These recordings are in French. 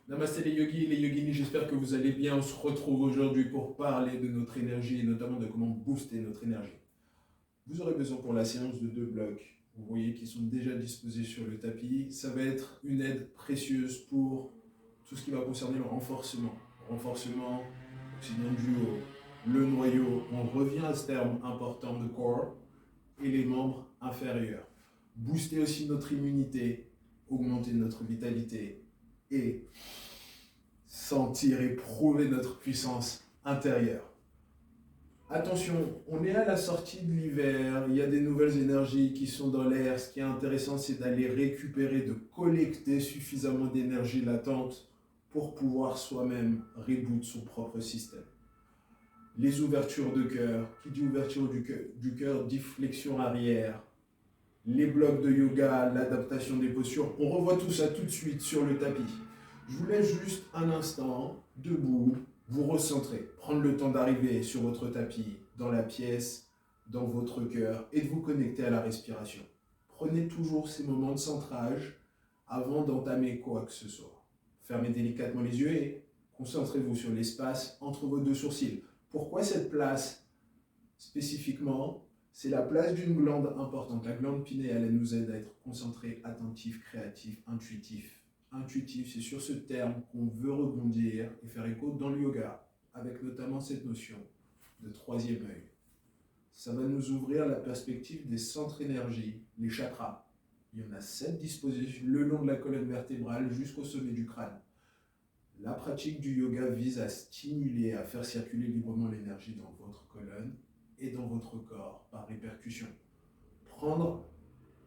Namasté les yogis et les yoginis, j'espère que vous allez bien. On se retrouve aujourd'hui pour parler de notre énergie et notamment de comment booster notre énergie. Vous aurez besoin pour la séance de 2 blocs, vous voyez, qui sont déjà disposés sur le tapis. Ça va être une aide précieuse pour tout ce qui va concerner le renforcement. Renforcement, aussi bien du haut, le noyau. On revient à ce terme important de core et les membres inférieurs. Booster aussi notre immunité, augmenter notre vitalité et sentir et prouver notre puissance intérieure. Attention, on est à la sortie de l'hiver, il y a des nouvelles énergies qui sont dans l'air. Ce qui est intéressant, c'est d'aller récupérer, de collecter suffisamment d'énergie latente pour pouvoir soi-même reboot son propre système. Les ouvertures de cœur, qui dit ouverture du cœur, dit flexion arrière. Les blocs de yoga, l'adaptation des postures, on revoit tout ça tout de suite sur le tapis. Je vous laisse juste un instant, debout, vous recentrer, prendre le temps d'arriver sur votre tapis, dans la pièce, dans votre cœur, et de vous connecter à la respiration. Prenez toujours ces moments de centrage avant d'entamer quoi que ce soit. Fermez délicatement les yeux et concentrez-vous sur l'espace entre vos 2 sourcils. Pourquoi cette place spécifiquement? C'est la place d'une glande importante. La glande pinéale, elle nous aide à être concentré, attentif, créatif, intuitif. Intuitif, c'est sur ce terme qu'on veut rebondir et faire écho dans le yoga, avec notamment cette notion de troisième œil. Ça va nous ouvrir la perspective des centres énergie, les chakras. Il y en a 7 disposés le long de la colonne vertébrale jusqu'au sommet du crâne. La pratique du yoga vise à stimuler, à faire circuler librement l'énergie dans votre colonne et dans votre corps par répercussion. Prendre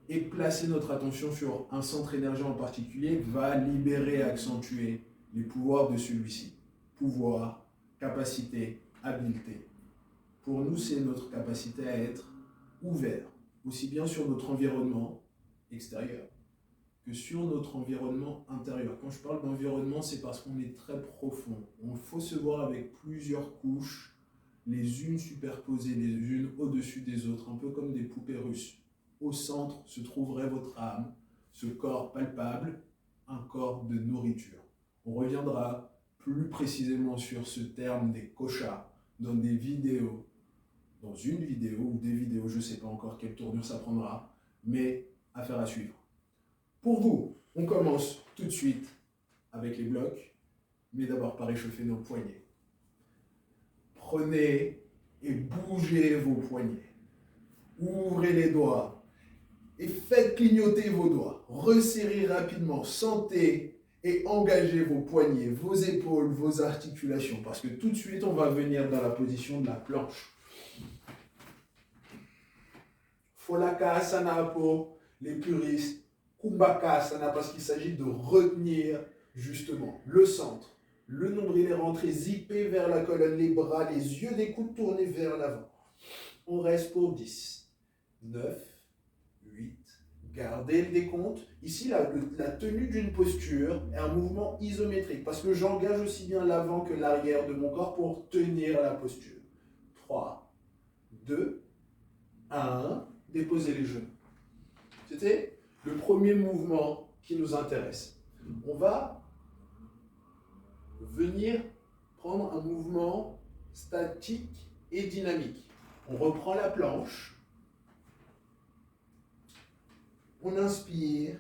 et placer notre attention sur un centre énergie en particulier va libérer et accentuer les pouvoirs de celui-ci. Pouvoir, capacité, habileté. Pour nous, c'est notre capacité à être ouvert, aussi bien sur notre environnement extérieur que sur notre environnement intérieur. Quand je parle d'environnement, c'est parce qu'on est très profond. Il faut se voir avec plusieurs couches, les unes superposées les unes au-dessus des autres, un peu comme des poupées russes. Au centre se trouverait votre âme, ce corps palpable, un corps de nourriture. On reviendra plus précisément sur ce terme des koshas dans des vidéos, dans une vidéo ou des vidéos, je ne sais pas encore quelle tournure ça prendra, mais affaire à suivre. Pour vous, on commence tout de suite avec les blocs, mais d'abord par échauffer nos poignets. Prenez et bougez vos poignets. Ouvrez les doigts et faites clignoter vos doigts. Resserrez rapidement, sentez et engagez vos poignets, vos épaules, vos articulations, parce que tout de suite, on va venir dans la position de la planche. Pholakasana pour les puristes, Kumbhakasana parce qu'il s'agit de retenir justement le centre. Le nombril est rentré, zippé vers la colonne, les bras, les yeux des coudes tournés vers l'avant. On reste pour 10, 9, 8, gardez le décompte. Ici, la tenue d'une posture est un mouvement isométrique parce que j'engage aussi bien l'avant que l'arrière de mon corps pour tenir la posture. 3, 2, 1, déposez les genoux. C'était le premier mouvement qui nous intéresse. On va venir prendre un mouvement statique et dynamique. On reprend la planche. On inspire,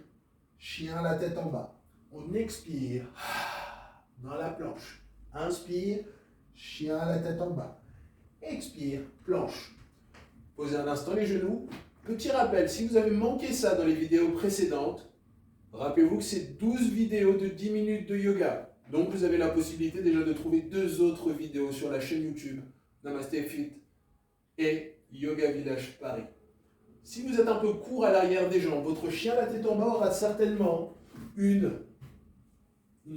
chien la tête en bas. On expire dans la planche. Inspire, chien la tête en bas. Expire, planche. Posez un instant les genoux. Petit rappel, si vous avez manqué ça dans les vidéos précédentes, rappelez-vous que c'est 12 vidéos de 10 minutes de yoga. Donc vous avez la possibilité déjà de trouver 2 autres vidéos sur la chaîne YouTube Namasté Fit et Yoga Village Paris. Si vous êtes un peu court à l'arrière des jambes, votre chien la tête en bas aura certainement une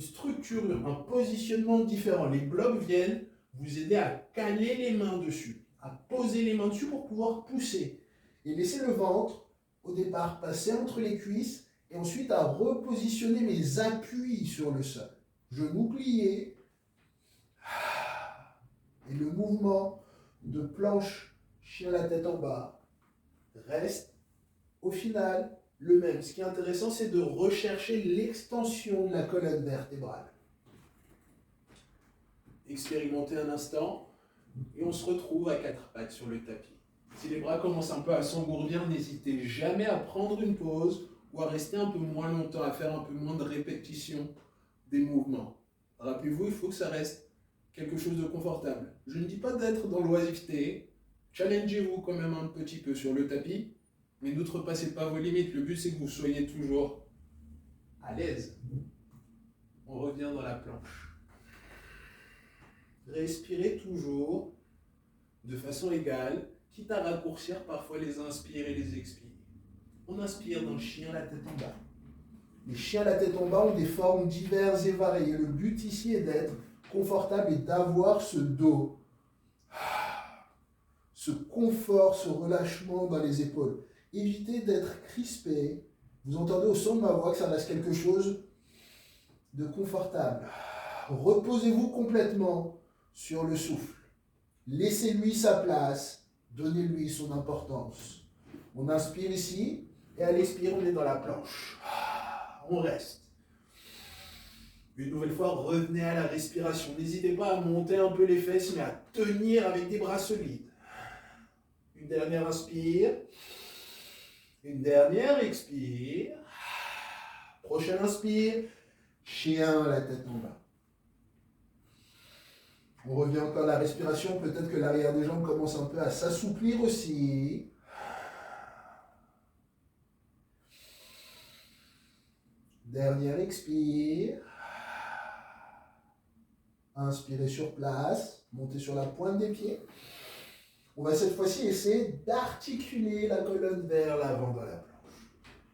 structure, un positionnement différent. Les blocs viennent vous aider à caler les mains dessus, à poser les mains dessus pour pouvoir pousser. Et laisser le ventre, au départ, passer entre les cuisses et ensuite à repositionner mes appuis sur le sol. Genoux pliés. Et le mouvement de planche, chien la tête en bas, reste au final le même. Ce qui est intéressant, c'est de rechercher l'extension de la colonne vertébrale. expérimentez un instant et on se retrouve à quatre pattes sur le tapis. Si les bras commencent un peu à s'engourdir, n'hésitez jamais à prendre une pause ou à rester un peu moins longtemps, à faire un peu moins de répétitions des mouvements. Rappelez-vous, il faut que ça reste quelque chose de confortable. Je ne dis pas d'être dans l'oisiveté, challengez-vous quand même un petit peu sur le tapis, mais n'outrepassez pas vos limites. Le but, c'est que vous soyez toujours à l'aise. On revient dans la planche. Respirez toujours de façon égale, quitte à raccourcir parfois les inspires et les expires. On inspire dans le chien la tête en bas. Les chiens la tête en bas ont des formes diverses et variées. Le but ici est d'être confortable et d'avoir ce dos, ce confort, ce relâchement dans les épaules. Évitez d'être crispé. Vous entendez au son de ma voix que ça reste quelque chose de confortable. Reposez-vous complètement sur le souffle. Laissez-lui sa place. Donnez-lui son importance. On inspire ici et à l'expire, on est dans la planche. On reste. Une nouvelle fois, revenez à la respiration. N'hésitez pas à monter un peu les fesses, mais à tenir avec des bras solides. Une dernière inspire. Une dernière expire. Prochaine inspire. Chien, la tête en bas. On revient encore à la respiration. Peut-être que l'arrière des jambes commence un peu à s'assouplir aussi. Dernière expire. Inspirez sur place. Montez sur la pointe des pieds. On va cette fois-ci essayer d'articuler la colonne vers l'avant dans la planche.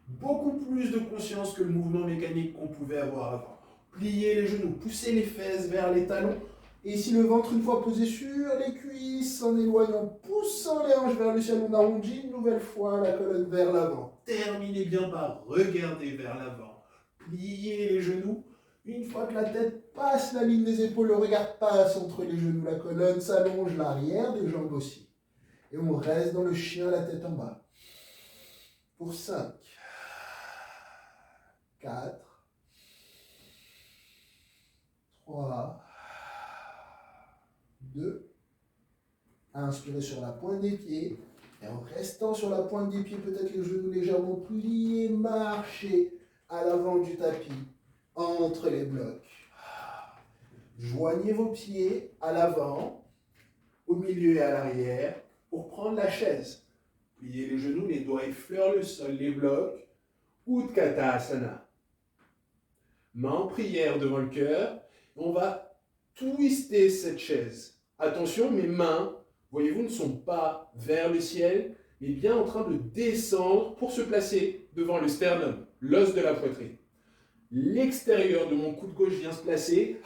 Beaucoup plus de conscience que le mouvement mécanique qu'on pouvait avoir avant. Pliez les genoux, poussez les fesses vers les talons. Et ici le ventre, une fois posé sur les cuisses, en éloignant, poussant les hanches vers le ciel, on arrondit une nouvelle fois la colonne vers l'avant. Terminez bien par regarder vers l'avant. Pliez les genoux. Une fois que la tête passe la ligne des épaules, le regard passe entre les genoux, la colonne s'allonge, l'arrière des jambes aussi. Et on reste dans le chien, la tête en bas. Pour 5, 4, 3, 2, inspirez sur la pointe des pieds. Et en restant sur la pointe des pieds, peut-être les genoux légèrement pliés, marchez à l'avant du tapis, entre les blocs. Joignez vos pieds à l'avant, au milieu et à l'arrière, pour prendre la chaise. Pliez les genoux, les doigts effleurent le sol, les blocs. Utkatasana. Main en prière devant le cœur. On va twister cette chaise. Attention, mes mains, voyez-vous, ne sont pas vers le ciel, mais bien en train de descendre pour se placer devant le sternum, l'os de la poitrine. L'extérieur de mon coude gauche vient se placer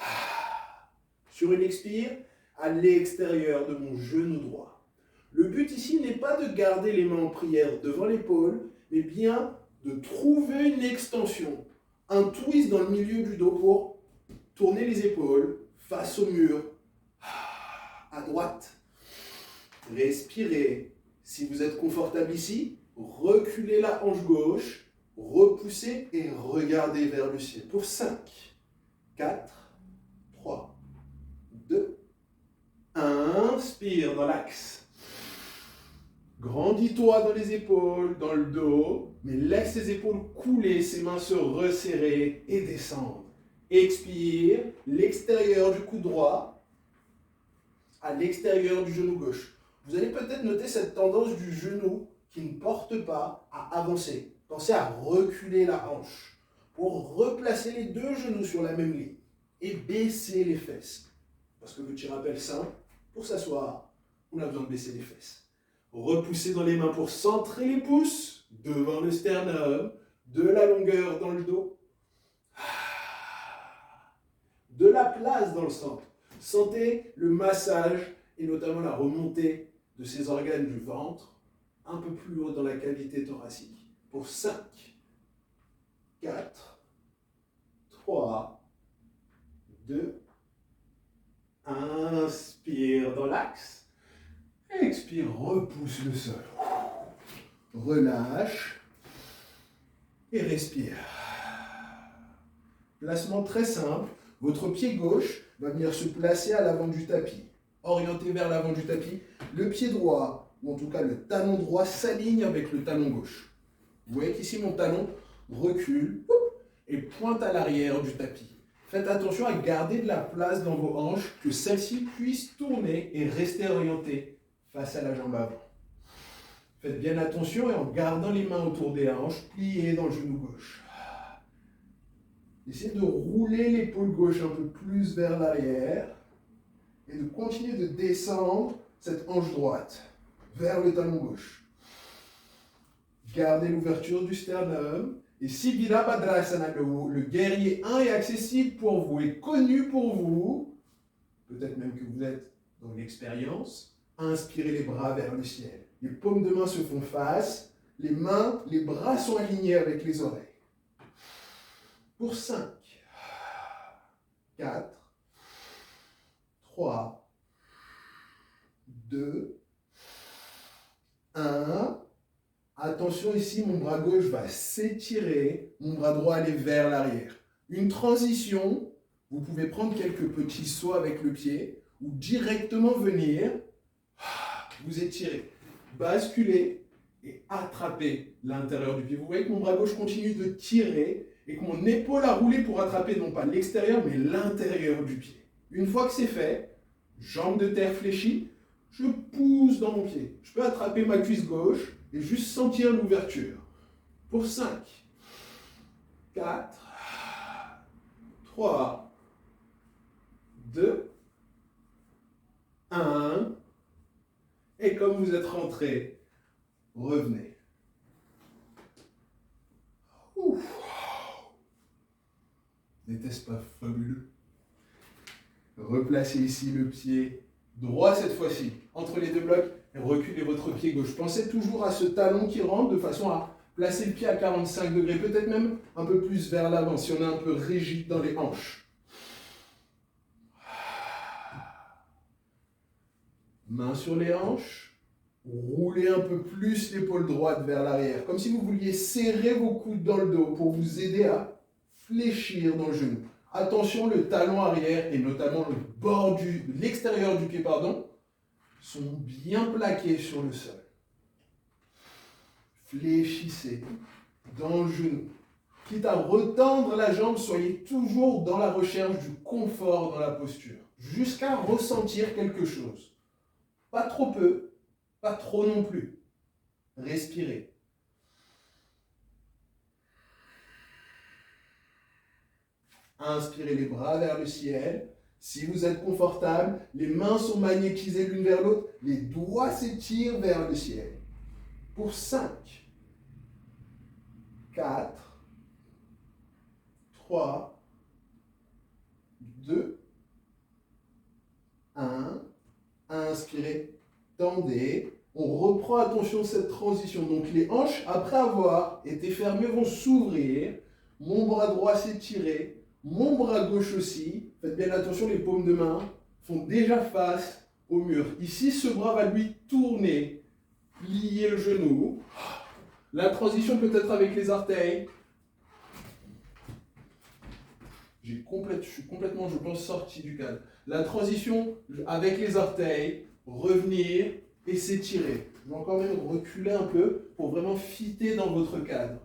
sur une expire à l'extérieur de mon genou droit. Le but ici n'est pas de garder les mains en prière devant l'épaule, mais bien de trouver une extension, un twist dans le milieu du dos pour tourner les épaules face au mur, à droite. Respirez. Si vous êtes confortable ici, reculez la hanche gauche, repoussez et regardez vers le ciel. Pour 5, 4, 3, 2, 1. Inspire dans l'axe. Grandis-toi dans les épaules, dans le dos, mais laisse les épaules couler, ses mains se resserrer et descendre. Expire, l'extérieur du coude droit à l'extérieur du genou gauche. Vous allez peut-être noter cette tendance du genou qui ne porte pas à avancer. Pensez à reculer la hanche pour replacer les deux genoux sur la même ligne et baisser les fesses. Parce que le petit rappel simple, pour s'asseoir, on a besoin de baisser les fesses. Repoussez dans les mains pour centrer les pouces devant le sternum, de la longueur dans le dos, de la place dans le centre. Sentez le massage et notamment la remontée de ces organes du ventre un peu plus haut dans la cavité thoracique. Pour 5, 4, 3, 2, inspire dans l'axe. Expire, repousse le sol. Relâche et respire. Placement très simple. Votre pied gauche va venir se placer à l'avant du tapis, orienté vers l'avant du tapis. Le pied droit, ou en tout cas le talon droit, s'aligne avec le talon gauche. Vous voyez qu'ici mon talon recule et pointe à l'arrière du tapis. Faites attention à garder de la place dans vos hanches, que celles-ci puissent tourner et rester orientées face à la jambe avant. Faites bien attention et en gardant les mains autour des hanches, pliées dans le genou gauche. Essayez de rouler l'épaule gauche un peu plus vers l'arrière et de continuer de descendre cette hanche droite vers le talon gauche. Gardez l'ouverture du sternum. Et si Virabhadrasana, le guerrier 1 est accessible pour vous, est connu pour vous, peut-être même que vous êtes dans l'expérience, inspirez les bras vers le ciel. Les paumes de main se font face, les mains, les bras sont alignés avec les oreilles. Pour 5, 4, 3, 2, 1. Attention ici, mon bras gauche va s'étirer, mon bras droit aller vers l'arrière. Une transition, vous pouvez prendre quelques petits sauts avec le pied ou directement venir, vous étirer, basculer et attraper l'intérieur du pied. Vous voyez que mon bras gauche continue de tirer et que mon épaule a roulé pour attraper non pas l'extérieur mais l'intérieur du pied. Une fois que c'est fait, jambe de terre fléchie, je pousse dans mon pied. Je peux attraper ma cuisse gauche et juste sentir l'ouverture. Pour 5, 4, 3, 2, 1. Et comme vous êtes rentré, revenez. Ouf. N'était-ce pas fabuleux? Replacez ici le pied droit cette fois-ci, entre les deux blocs, et reculez votre pied gauche. Pensez toujours à ce talon qui rentre de façon à placer le pied à 45 degrés, peut-être même un peu plus vers l'avant, si on est un peu rigide dans les hanches. Main sur les hanches, roulez un peu plus l'épaule droite vers l'arrière, comme si vous vouliez serrer vos coudes dans le dos pour vous aider à fléchir dans le genou. Attention, le talon arrière et notamment le bord l'extérieur du pied, sont bien plaqués sur le sol. Fléchissez dans le genou. Quitte à retendre la jambe, soyez toujours dans la recherche du confort dans la posture, jusqu'à ressentir quelque chose. Pas trop peu, pas trop non plus. Respirez. Inspirez les bras vers le ciel. Si vous êtes confortable, les mains sont magnétisées l'une vers l'autre, les doigts s'étirent vers le ciel. Pour 5, 4, 3, 2, 1. Inspirez, tendez. On reprend attention cette transition. Donc les hanches, après avoir été fermées, vont s'ouvrir. Mon bras droit s'étirer. Mon bras gauche aussi, faites bien attention, les paumes de main font déjà face au mur. Ici, ce bras va lui tourner, plier le genou. La transition peut être avec les orteils. Je suis complètement, je pense, sorti du cadre. La transition avec les orteils, revenir et s'étirer. Je vais encore même reculer un peu pour vraiment fitter dans votre cadre.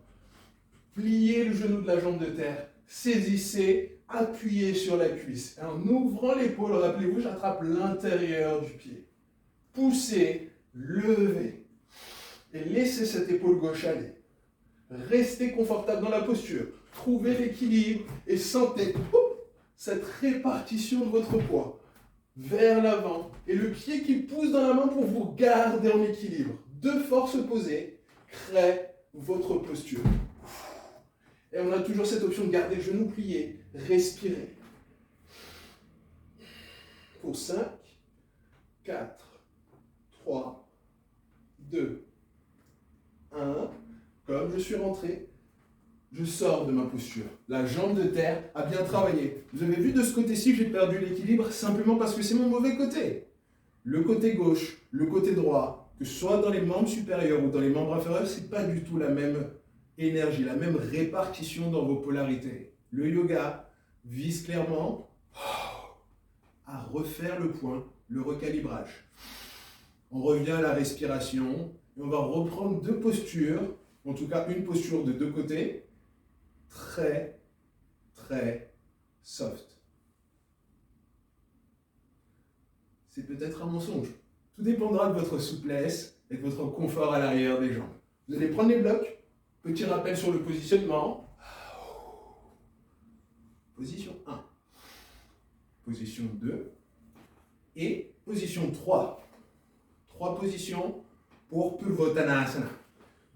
Pliez le genou de la jambe de terre. Saisissez, appuyez sur la cuisse. Et en ouvrant l'épaule, rappelez-vous, j'attrape l'intérieur du pied. Poussez, levez. Et laissez cette épaule gauche aller. Restez confortable dans la posture. Trouvez l'équilibre et sentez cette répartition de votre poids vers l'avant. Et le pied qui pousse dans la main pour vous garder en équilibre. Deux forces opposées créent votre posture. Et on a toujours cette option de garder le genou plié, respirer. Pour 5, 4, 3, 2, 1. Comme je suis rentré, je sors de ma posture. La jambe de terre a bien travaillé. Vous avez vu de ce côté-ci, j'ai perdu l'équilibre simplement parce que c'est mon mauvais côté. Le côté gauche, le côté droit, que ce soit dans les membres supérieurs ou dans les membres inférieurs, ce n'est pas du tout la même énergie, la même répartition dans vos polarités. Le yoga vise clairement à refaire le point, le recalibrage. On revient à la respiration et on va reprendre deux postures, en tout cas une posture de deux côtés, très, très soft. C'est peut-être un mensonge. Tout dépendra de votre souplesse et de votre confort à l'arrière des jambes. Vous allez prendre les blocs. Petit rappel sur le positionnement. Position 1. Position 2. Et position 3. 3 positions pour Purvottanasana.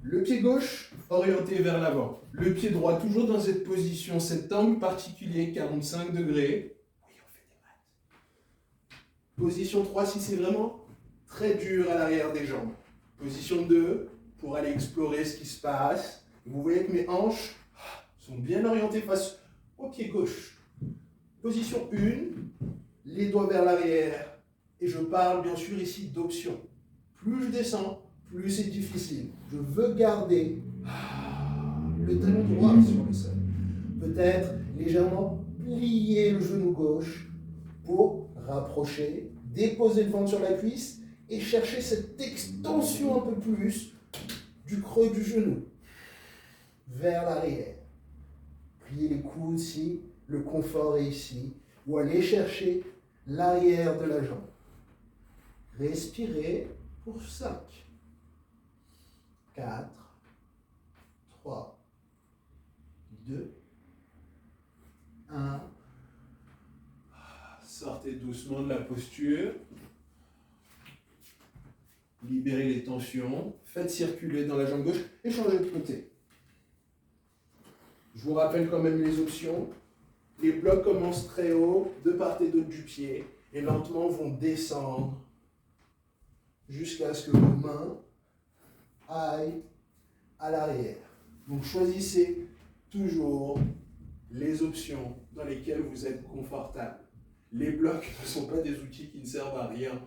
Le pied gauche orienté vers l'avant. Le pied droit toujours dans cette position, cet angle particulier, 45 degrés. Oui, on fait des maths. Position 3 si c'est vraiment très dur à l'arrière des jambes. Position 2 pour aller explorer ce qui se passe. Vous voyez que mes hanches sont bien orientées face au pied gauche. Position 1, les doigts vers l'arrière. Et je parle bien sûr ici d'options. Plus je descends, plus c'est difficile. Je veux garder le talon droit sur le sol. Peut-être légèrement plier le genou gauche pour rapprocher, déposer le ventre sur la cuisse et chercher cette extension un peu plus du creux du genou vers l'arrière. Plier les coudes si le confort est ici, ou aller chercher l'arrière de la jambe. Respirez pour 5, 4, 3, 2, 1. Sortez doucement de la posture. Libérez les tensions. Faites circuler dans la jambe gauche et changez de côté. Je vous rappelle quand même les options. Les blocs commencent très haut, de part et d'autre du pied, et lentement vont descendre jusqu'à ce que vos mains aillent à l'arrière. Donc choisissez toujours les options dans lesquelles vous êtes confortable. Les blocs ne sont pas des outils qui ne servent à rien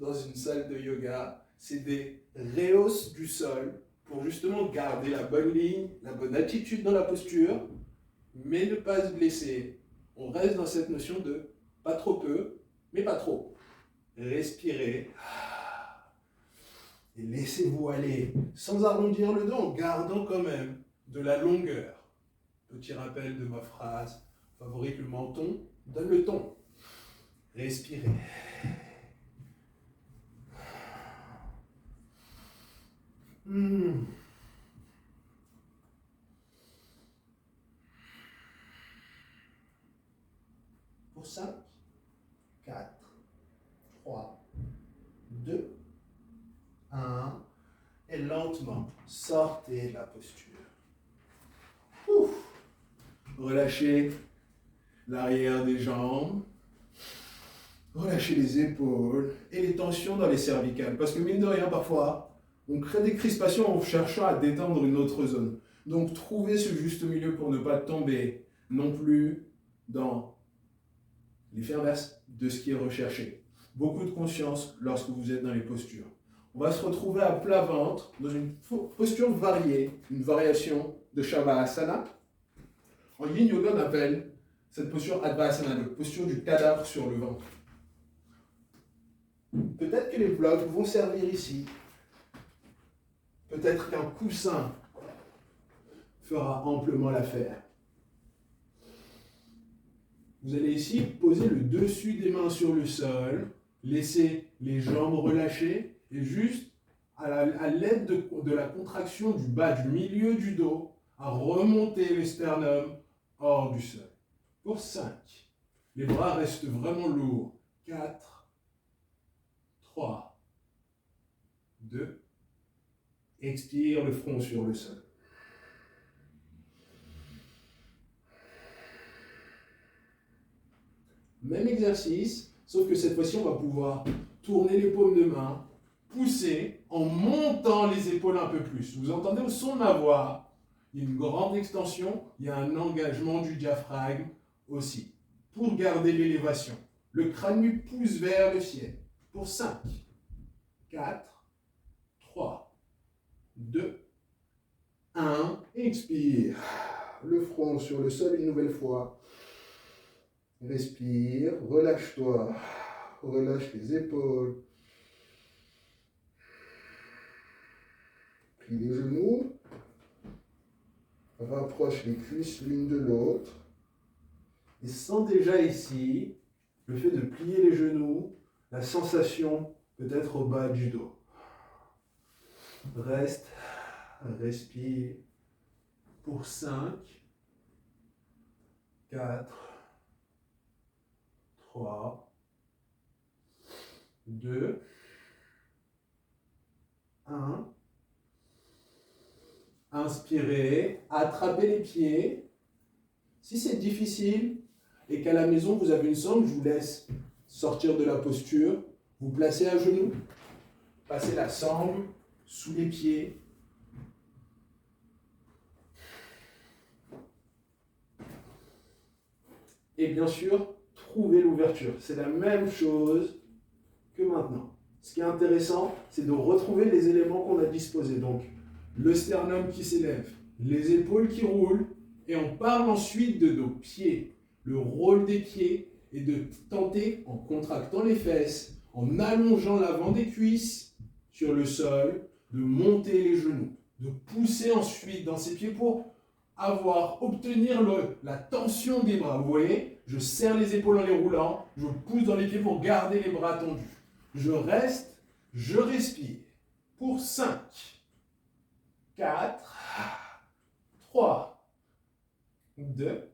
dans une salle de yoga. C'est des rehausses du sol pour justement garder la bonne ligne, la bonne attitude dans la posture, mais ne pas se blesser. On reste dans cette notion de pas trop peu, mais pas trop. Respirez. Et laissez-vous aller sans arrondir le dos, en gardant quand même de la longueur. Petit rappel de ma phrase favorite, le menton donne le ton. Respirez. Pour 5, 4, 3, 2, 1. Et lentement, sortez de la posture. Ouf. Relâchez l'arrière des jambes. Relâchez les épaules et les tensions dans les cervicales. Parce que mine de rien, parfois, on crée des crispations en cherchant à détendre une autre zone. Donc, trouvez ce juste milieu pour ne pas tomber non plus dans l'effet inverse de ce qui est recherché. Beaucoup de conscience lorsque vous êtes dans les postures. On va se retrouver à plat ventre dans une posture variée, une variation de Shavasana. En yin yoga, on appelle cette posture Advasana, la posture du cadavre sur le ventre. Peut-être que les blocs vont servir ici. Peut-être qu'un coussin fera amplement l'affaire. Vous allez ici poser le dessus des mains sur le sol, laisser les jambes relâchées et juste à l'aide de la contraction du bas, du milieu du dos, à remonter le sternum hors du sol. Pour 5. Les bras restent vraiment lourds. 4, 3, 2. Expire le front sur le sol. Même exercice, sauf que cette fois-ci, on va pouvoir tourner les paumes de main, pousser en montant les épaules un peu plus. Vous entendez au son de ma voix, il y a une grande extension, il y a un engagement du diaphragme aussi, pour garder l'élévation. Le crâne nu pousse vers le ciel. Pour 5, 4, 3, 2, 1. Expire. Le front sur le sol une nouvelle fois. Respire, relâche-toi. Relâche les épaules. Plie les genoux. Rapproche les cuisses l'une de l'autre. Et sens déjà ici le fait de plier les genoux, la sensation peut-être au bas du dos. Reste, respire pour 5, 4, 3, 2, 1. Inspirez, attrapez les pieds. Si c'est difficile et qu'à la maison vous avez une sangle, je vous laisse sortir de la posture, vous placez à genoux, passez la sangle sous les pieds. Et bien sûr, trouvez l'ouverture. C'est la même chose que maintenant. Ce qui est intéressant, c'est de retrouver les éléments qu'on a disposés. Donc, le sternum qui s'élève, les épaules qui roulent, et on parle ensuite de nos pieds. Le rôle des pieds est de tenter, en contractant les fesses, en allongeant l'avant des cuisses sur le sol, de monter les genoux, de pousser ensuite dans ses pieds pour obtenir la tension des bras. Vous voyez, je serre les épaules en les roulant, je pousse dans les pieds pour garder les bras tendus. Je reste, je respire. Pour 5, 4, 3, 2,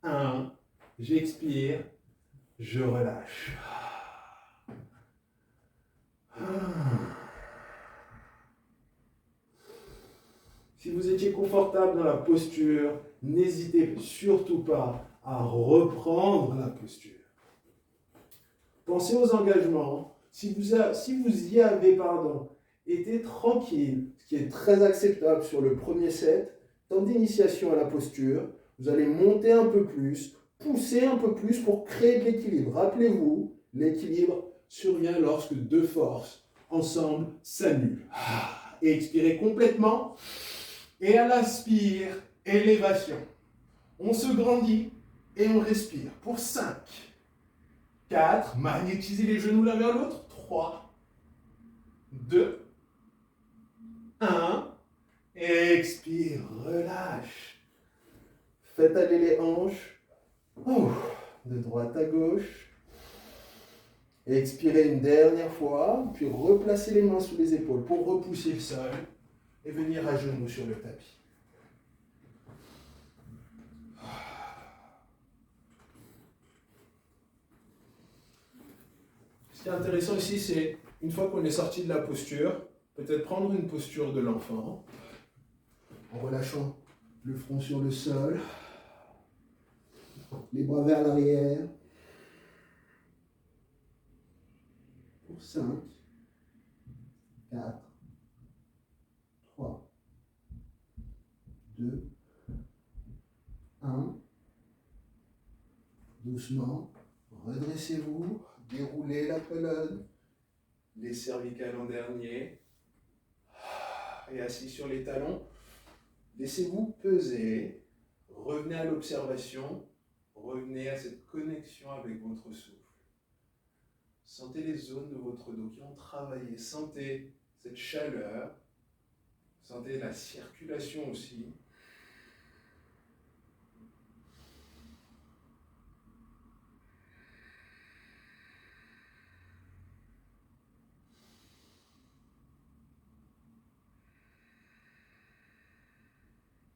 1. J'expire, je relâche. Si vous étiez confortable dans la posture, n'hésitez surtout pas à reprendre la posture. Pensez aux engagements. Si vous y avez été tranquille, ce qui est très acceptable sur le premier set, temps d'initiation à la posture, vous allez monter un peu plus, pousser un peu plus pour créer de l'équilibre. Rappelez-vous, l'équilibre survient lorsque deux forces ensemble s'annulent. Et expirez complètement. Et à l'inspire, élévation. On se grandit et on respire. Pour 5, 4, magnétisez les genoux l'un vers l'autre. 3, 2, 1. Expire, relâche. Faites aller les hanches. De droite à gauche. Expirez une dernière fois, puis replacez les mains sous les épaules pour repousser le sol et venir à genoux sur le tapis. Ce qui est intéressant ici, c'est une fois qu'on est sorti de la posture, peut-être prendre une posture de l'enfant, en relâchant le front sur le sol, les bras vers l'arrière. Pour 5, 4, 3, 2, 1. Doucement, redressez-vous, déroulez la colonne, les cervicales en dernier, et assis sur les talons, laissez-vous peser, revenez à l'observation, revenez à cette connexion avec votre souffle. Sentez les zones de votre dos qui ont travaillé, sentez cette chaleur, sentez la circulation aussi.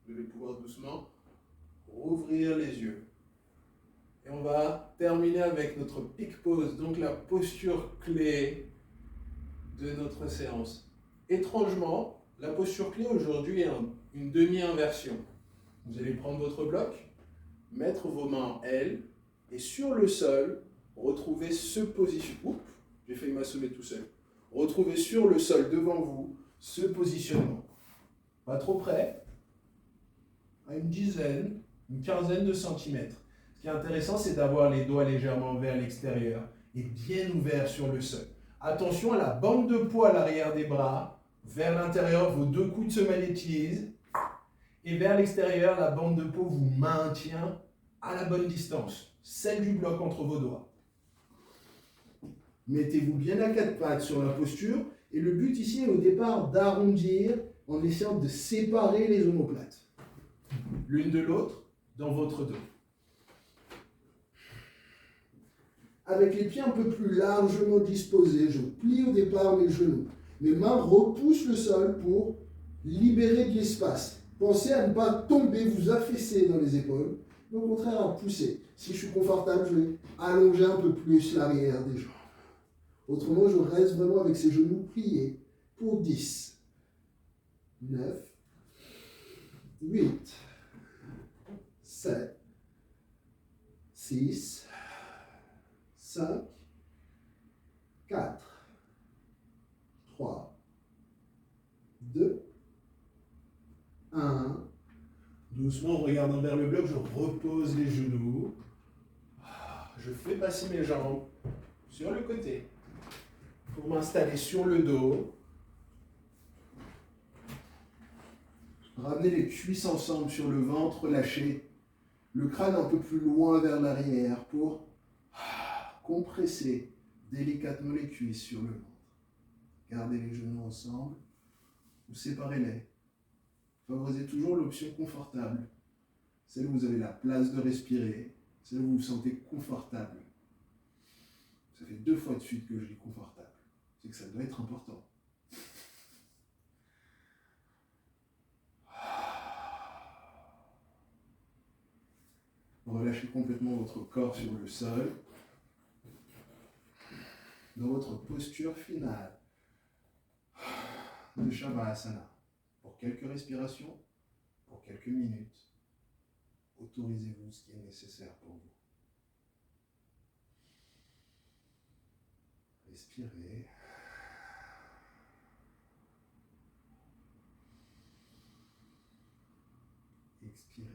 Vous allez pouvoir doucement rouvrir les yeux. Et on va terminer avec notre peak pose, donc la posture clé de notre séance. Étrangement, la posture clé aujourd'hui est une demi-inversion. Vous allez prendre votre bloc, mettre vos mains en L, et sur le sol, retrouver ce positionnement. J'ai failli m'assommer tout seul. Retrouvez sur le sol devant vous ce positionnement. Pas trop près, à une dizaine, une quinzaine de centimètres. Ce qui est intéressant, c'est d'avoir les doigts légèrement vers l'extérieur et bien ouverts sur le sol. Attention à la bande de peau à l'arrière des bras. Vers l'intérieur, vos deux coudes se magnétisent. Et vers l'extérieur, la bande de peau vous maintient à la bonne distance, celle du bloc entre vos doigts. Mettez-vous bien à quatre pattes sur la posture et le but ici est au départ d'arrondir en essayant de séparer les omoplates, l'une de l'autre dans votre dos. Avec les pieds un peu plus largement disposés, je plie au départ mes genoux. Mes mains repoussent le sol pour libérer de l'espace. Pensez à ne pas tomber, vous affaisser dans les épaules, mais au contraire à pousser. Si je suis confortable, je vais allonger un peu plus l'arrière des jambes. Autrement, je reste vraiment avec ces genoux pliés pour 10, 9, 8, 7, 6, 5, 4, 3, 2, 1. Doucement, en regardant vers le bloc, je repose les genoux. Je fais passer mes jambes sur le côté pour m'installer sur le dos. Ramenez les cuisses ensemble sur le ventre, lâchez le crâne un peu plus loin vers l'arrière pour compresser délicatement les cuisses sur le ventre. Gardez les genoux ensemble ou séparez-les. Favorisez toujours l'option confortable, celle où vous avez la place de respirer, celle où vous vous sentez confortable. Ça fait 2 fois de suite que je dis confortable. C'est que ça doit être important. Relâchez complètement votre corps sur le sol. Dans votre posture finale de Shavasana. Pour quelques respirations, pour quelques minutes, autorisez-vous ce qui est nécessaire pour vous. Respirez. Expirez.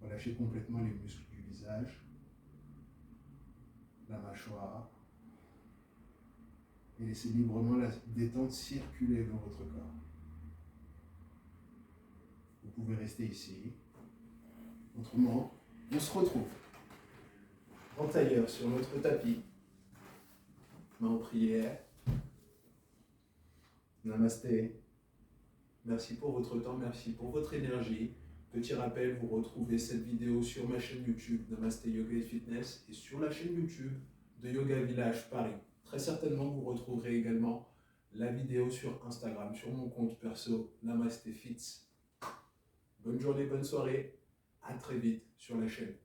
Relâchez complètement les muscles du visage, la mâchoire, et laissez librement la détente circuler dans votre corps. Vous pouvez rester ici. Autrement, on se retrouve en tailleur sur notre tapis, main en prière. Namasté. Merci pour votre temps, merci pour votre énergie. Petit rappel, vous retrouvez cette vidéo sur ma chaîne YouTube Namasté Yoga et Fitness et sur la chaîne YouTube de Yoga Village Paris. Très certainement, vous retrouverez également la vidéo sur Instagram, sur mon compte perso Namasté Fits. Bonne journée, bonne soirée, à très vite sur la chaîne.